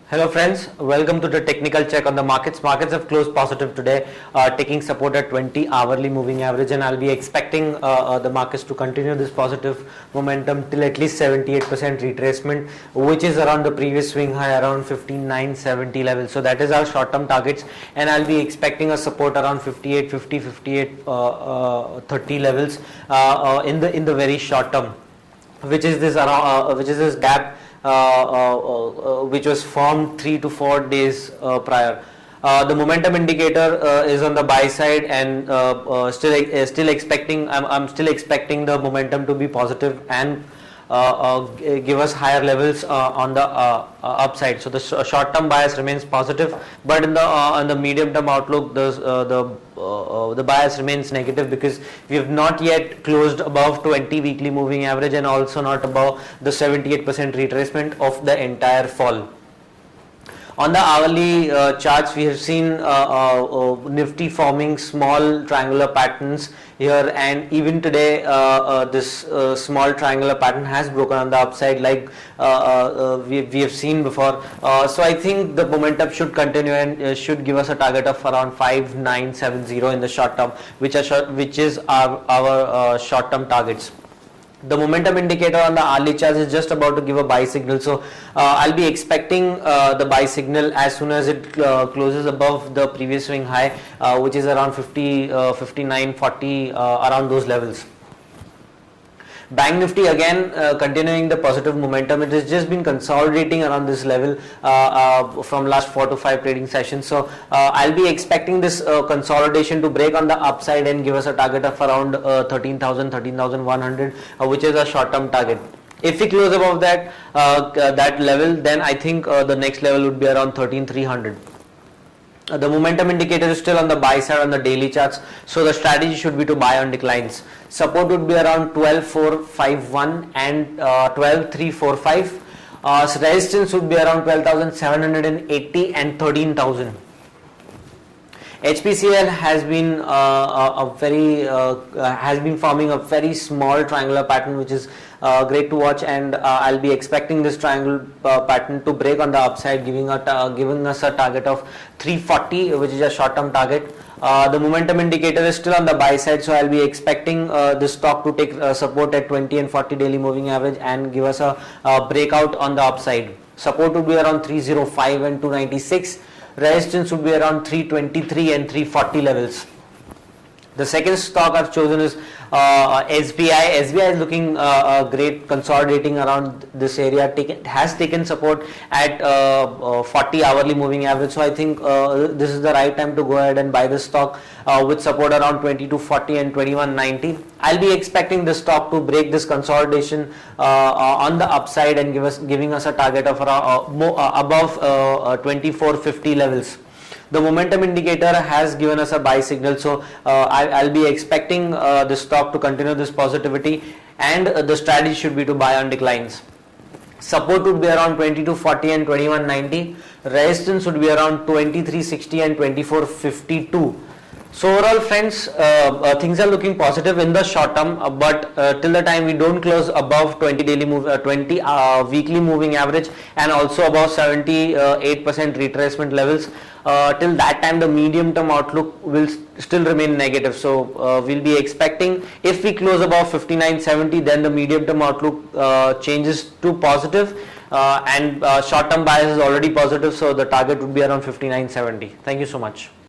Hello friends, welcome to the technical check on the markets. Markets have closed positive today, taking support at 20 hourly moving average, and I'll be expecting the markets to continue this positive momentum till at least 78% retracement, which is around the previous swing high around 15,970 level. So that is our short-term targets, and I'll be expecting a support around 58.50, 58.30 levels in the very short term, which is this gap which was formed 3 to 4 days prior. The momentum indicator is on the buy side, and still expecting. I'm still expecting the momentum to be positive and give us higher levels on the upside. So the short-term bias remains positive, but in the medium-term outlook, the bias remains negative because we have not yet closed above 20 weekly moving average and also not above the 78% retracement of the entire fall. On the hourly charts, we have seen Nifty forming small triangular patterns here, and even today this small triangular pattern has broken on the upside like we have seen before. So I think the momentum should continue and should give us a target of around 5970 in the short term, which is our short term targets. The momentum indicator on the hourly chart is just about to give a buy signal, so I'll be expecting the buy signal as soon as it closes above the previous swing high, which is around 59.40, around those levels. Bank Nifty again continuing the positive momentum. It has just been consolidating around this level from last 4 to 5 trading sessions. So I'll be expecting this consolidation to break on the upside and give us a target of around 13,000, 13,100, which is a short-term target. If we close above that level, then I think the next level would be around 13,300. The momentum indicator is still on the buy side on the daily charts, so the strategy should be to buy on declines. Support would be around 12,451 and 12,345. So resistance would be around 12,780 and 13,000. HPCL has been forming a very small triangular pattern, which is great to watch, and I'll be expecting this triangle pattern to break on the upside, giving us a target of 340, which is a short-term target. The momentum indicator is still on the buy side, so I'll be expecting this stock to take support at 20 and 40 daily moving average and give us a breakout on the upside. Support would be around 305 and 296. Resistance would be around 323 and 340 levels. The second stock I've chosen is SBI. SBI is looking great, consolidating around this area. Has taken support at 40 hourly moving average. So I think this is the right time to go ahead and buy this stock with support around 2240 and 2190. I'll be expecting this stock to break this consolidation on the upside and giving us a target of around above 2450 levels. The momentum indicator has given us a buy signal, so I'll be expecting this stock to continue this positivity, and the strategy should be to buy on declines. Support would be around 2240 and 2190. Resistance would be around 2360 and 2452. So overall, friends, things are looking positive in the short term, but till the time we don't close above 20 weekly moving average and also above 78% retracement levels, till that time the medium term outlook will still remain negative. So we'll be expecting, if we close above 59.70, then the medium term outlook changes to positive, and short term bias is already positive, so the target would be around 59.70. Thank you so much.